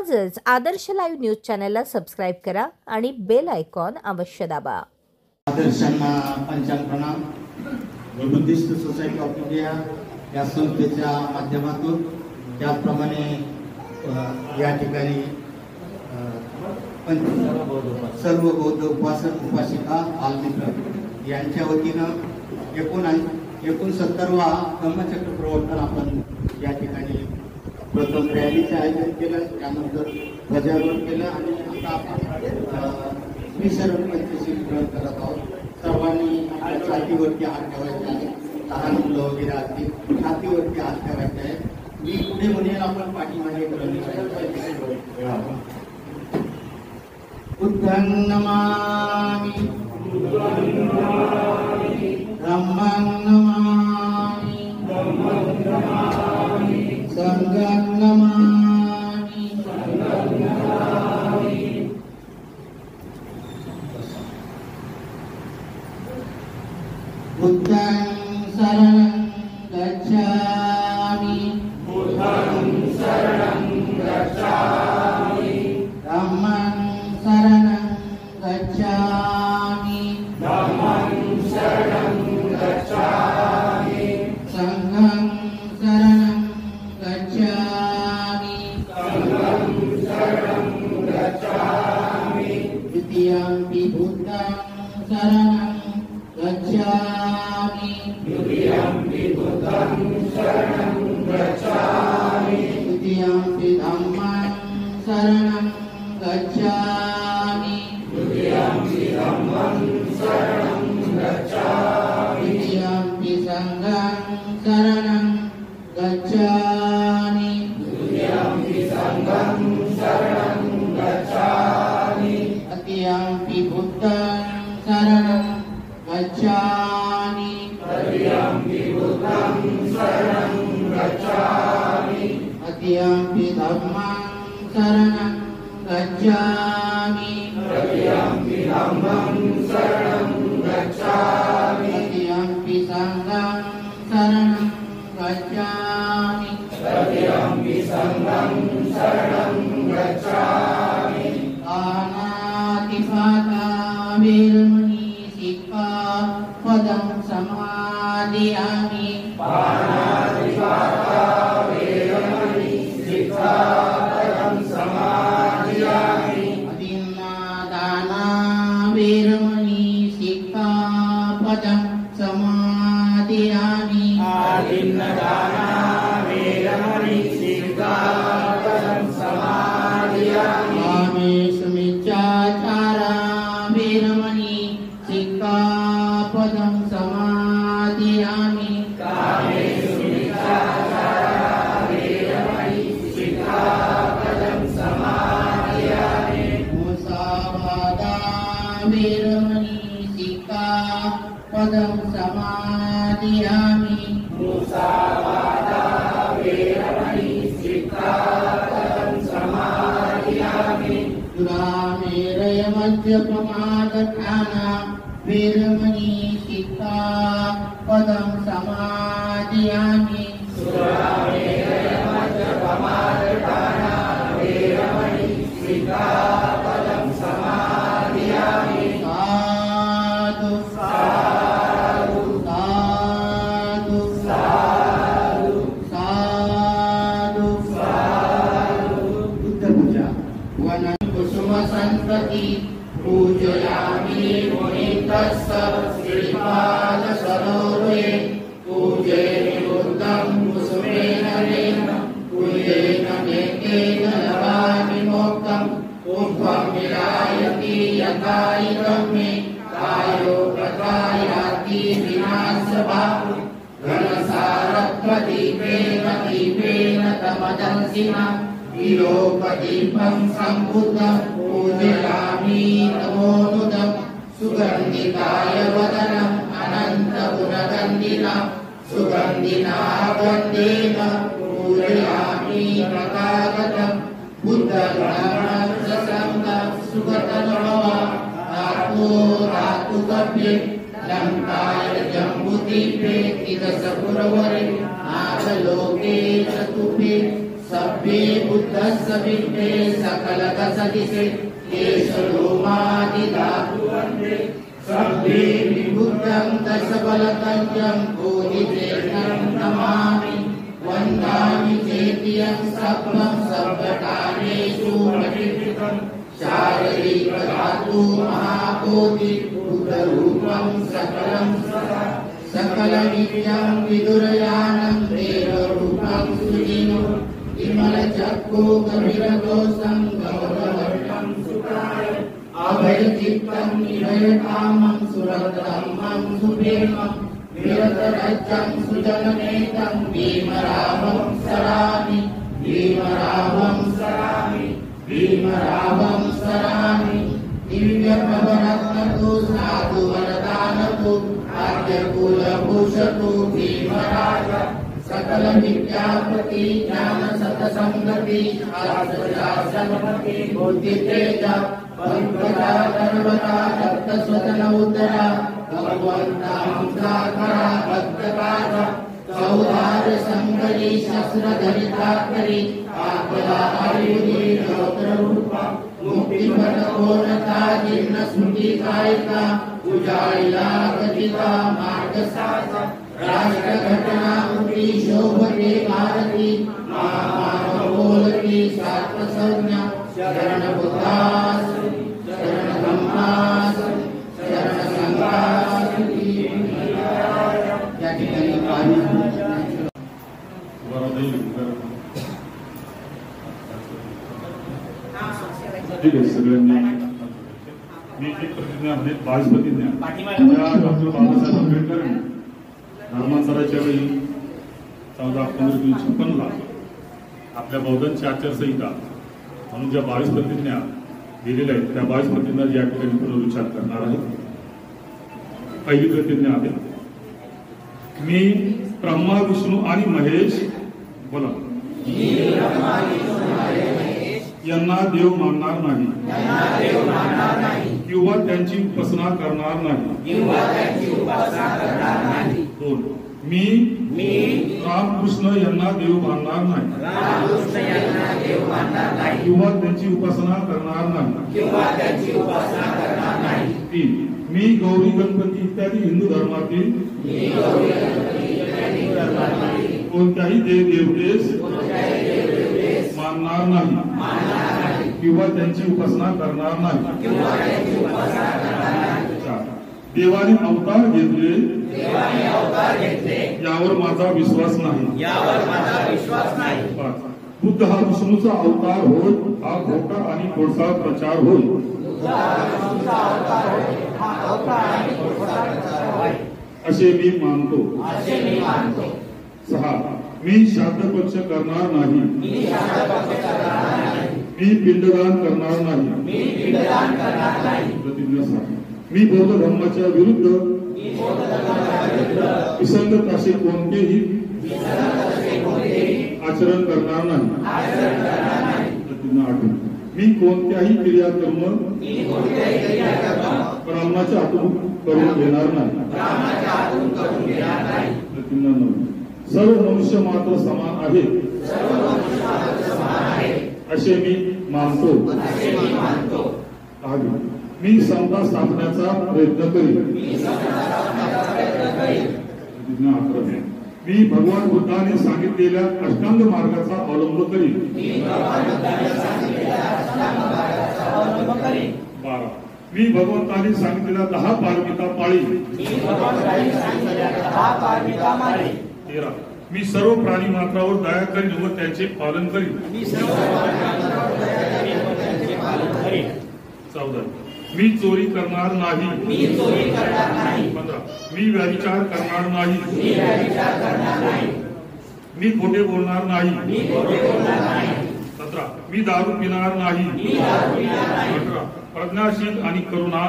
आजच आदर्श live news चॅनलला subscribe करा आणि बेल आयकॉन अवश्य दाबा। आदर्शांना पंचांग प्रणाम। बुद्धिस्ट सोसायटी ऑफ इंडिया या संस्थेच्या माध्यमातून त्याचप्रमाणे या ठिकाणी सर्व बौद्ध उपासक उपासिका बालमित्र यांच्या वतीनं एकूण 70वा धम्मचक्र प्रवर्तन आपण या ठिकाणी प्रथम रॅलीचे आयोजन केलं, त्यानंतर ध्वजारोहण केलं आणि आता आपण श्रीशरण पंचशील ग्रहण करत आहोत। सर्वांनी आपल्या छातीवरती हात ठेवायचे आहे, लहान मुलं वगैरे असतील छातीवरती हात ठेवायचे आहे। मी पुढे म्हणेल, आपण पाठीमागे बुद्धं नमामि धम्मं नमामि संघं नमामि। बुद्धं शरणं गच्छामि धम्मं शरणं गच्छामि संघं शरणं गच्छामि द्वितीयंपि बुद्धं शरणं गच्छामि द्वितीयंपि धम्मं शरणं गच्छामि द्वितीयंपि संघं शरणं गच्छामि तृतीयंपि बुद्धं शरणं गच्छामि तृतीयंपि धम्मं शरणं गच्छामि तृतीयंपि संघं शरणं गच्छामि पाणातिपाता वेरमणि सिक्खापदं समादयामि अदिन्नादाना वेरमणि सिक्खापदं समादयामि कामेषुमिच्छाचारा वेरमणि सिक्खापदं समादयामि मुसावादा वेरमणि सिक्खापदं समादयामि दुरामेरय मद्यपमादठाना वेरमणि सिक्खापदं समादयामि साधु साधु साधु साधु बुद्ध पूजा वनं कुसुम संतति पूजयामि मुनितस्स श्रीपाद सरोवरे पूजयामि बुद्धं कुसुमेन रेण पूजेन मेकेन लभामि मोक्षं कुम्भं विरायति यथा इदं मे कायो प्रकायाति विनाशभावो घनसारत्वदीपेन दीपेन तमदंसिना विलोकदीपं सम्बुद्धं पूजयामि नमोनुदं सुगन्धिकाय वदनम् अनन्तगुणगन्धिना सुगन्धिना गन्धेन पूजयामि प्रकागतं बुद्धगणसंगं सुगतनमः धातु धातुकव्ये लङ्काय जम्बुद्वीपे तिरसपुरवरे नागलोके चतुर्भे सभ्ये बुद्धस्य विद्ये सकलकसदिसे केशलोमादिधातु वन्दे सभ्ये विबुद्धं दशबलतज्ञं बोधिचेतं नमामि वन्दामि चेतियं सभ्यं सर्वकार्येषु प्रतिष्ठितं शारीरिकधातु महाबोधि बुद्धरूपं सकलं सदा सकलनित्यं विदुरयानं देवरूपं सुजिनो विमलचक्षु गभीरदोषं गौरवर्णं सुखाय अभयचित्तं निभयकामं सुरतमं सुप्रेमं विरतरज्जं सुजननेतं भीमरावं सरामि भीमरावं सरामि भीमरावं सरामि दिव्यप्रवरत्नतु साधु वरदानतु आद्यकुलभूषतु भीमराज सकल विद्यापति ज्ञान सतसंगति शास्त्रशास्त्रपति बुद्धितेज पंकजा सर्वदा दत्तस्वतन उदरा भगवन्ता हंसाकरा भक्तकाज सौधार संकरी शस्त्रधरिताकरी आकला आयुधि रौद्ररूपा मुक्तिपदपूर्णता जिन्न स्मृति कायिका उजाळिला कथिता मार्गसाचा राष्ट्रघटना मुक्ती शोभते भारती महामानवोलकी सात्वसंज्ञा शरण बुद्धास शरण धम्मास शरण संघास या ठिकाणी ठीक आहे सगळ्यांनी मी एक प्रतिज्ञा म्हणजे 22 प्रतिज्ञा डॉक्टर बाबासाहेब आंबेडकर धर्मांतराच्या वेळी 14 ऑक्टोबर 1956 ला आपल्या बौद्धांची आचारसंहिता म्हणून ज्या 22 प्रतिज्ञा दिलेल्या आहेत त्या 22 प्रतिज्ञा या ठिकाणी पुनरुच्चार करणार आहे. पहिली प्रतिज्ञा आहे मी ब्रह्मा विष्णू आणि महेश बोला यांना देव मानणार नाही किंवा त्यांची उपासना करणार नाही. दोन मी रामकृष्ण यांना देव मानणार नाही किंवा त्यांची उपासना करणार नाही. तीन मी गौरी गणपती इत्यादी हिंदू धर्मातील कोणत्याही देवतेस मानणार नाही किंवा त्यांची उपासना करणार नाही. देवाने अवतार घेतले यावर माझा विश्वास नाही. पाच बुद्ध हा विष्णूचा अवतार होय हा खोटा आणि खोडसाळ प्रचार होय. असे मी मानतो. सहा मी श्राद्ध पक्ष करणार नाही. मी पिंडदान करणार नाही. प्रतिज्ञा सांगा. मी बौद्ध धर्माच्या विरुद्ध विसंगत असे कोणतेही आचरण करणार नाही. प्रतिज्ञा आठवण मी कोणत्याही क्रियाकर्म ब्राह्मणाच्या हातून करून घेणार नाही. प्रतिज्ञा 9 सर्व मनुष्य मात्र समान आहे असे मी मानतो. मी समता स्थापण्याचा प्रयत्न करीन. मी भगवान बुद्धाने सांगितलेल्या अष्टांग मार्गाचा अवलंब करीन. 12 मी भगवंताने सांगितलेल्या 10 पारमिता पाळीन. 13 मी सर्व प्राणी मात्रावर दया करीन व त्याचे पालन करीन. 14 मी चोरी करणार नाही. 15 मी व्यभिचार करणार नाही. मी खोटे बोलणार नाही. 17 मी दारू पिणार नाही. 18 प्रज्ञाशील आणि करुणा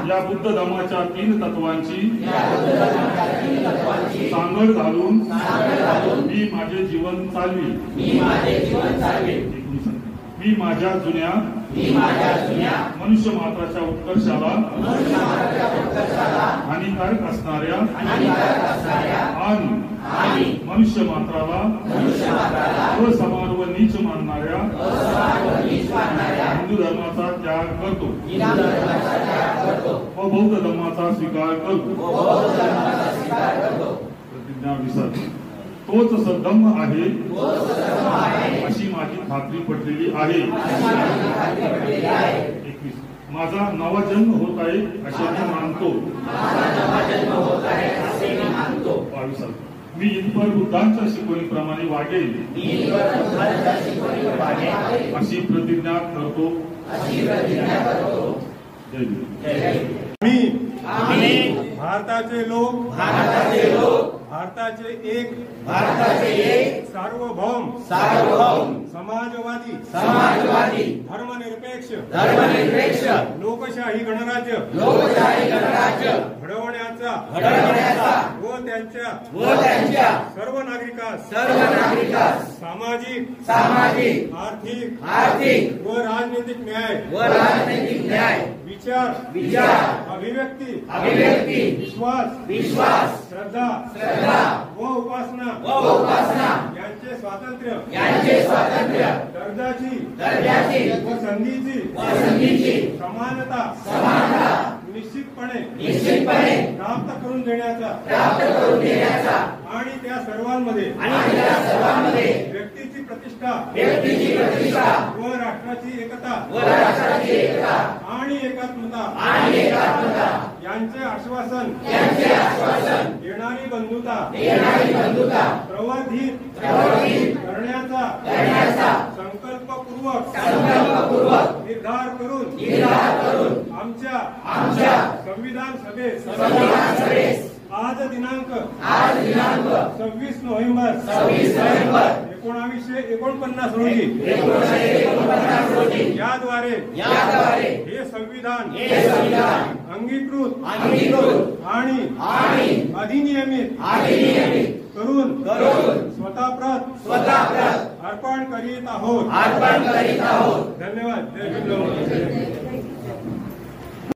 या बुद्ध धर्माच्या 3 तत्वांची सांगड घालून मी माझे जीवन चालवी. मी माझ्या जुन्या मनुष्य मात्राच्या उत्कर्षाला हानिकारक असणाऱ्या आणि मनुष्य मात्राला असमान व नीच मानणाऱ्या हिंदू धर्माचा त्याग करतो व बौद्ध धर्माचा स्वीकार करतो. प्रतिज्ञा विसर. तोच सद्धम्म आहे अशी माझी खात्री पटलेली आहे. 21. माझा नवा जन्म होत आहे असे मी मानतो. 22. मी इतपर बुद्धांच्या शिकवणीप्रमाणे वागेल अशी प्रतिज्ञा करतो. जय भीम. मी भारताचे लोक भारताचे एक सार्वभौम समाजवादी धर्मनिरपेक्ष लोकशाही गणराज्य घडवण्याचा व त्यांच्या सर्व नागरिकांस सामाजिक आर्थिक व राजनैतिक न्याय विचार अभिव्यक्ती विश्वास श्रद्धा व उपासना यांचे स्वातंत्र्य दर्जाची व संधीची समानता निश्चितपणे प्राप्त करून देण्याचा आणि त्या सर्वांमध्ये व्यक्तीची प्रतिष्ठा व राष्ट्राची एकता आणि एकात्मता यांचे आश्वासन देणारी बंधुता प्रवर्धित करण्याचा संकल्पपूर्वक निर्धार करून आमच्या संविधान सभेस आज दिनांक 26 नोव्हेंबर 1949 रोजी याद्वारे हे संविधान अंगीकृत आणि अधिनियमित करून स्वतःप्रत अर्पण करीत आहोत. धन्यवाद. जय भीम.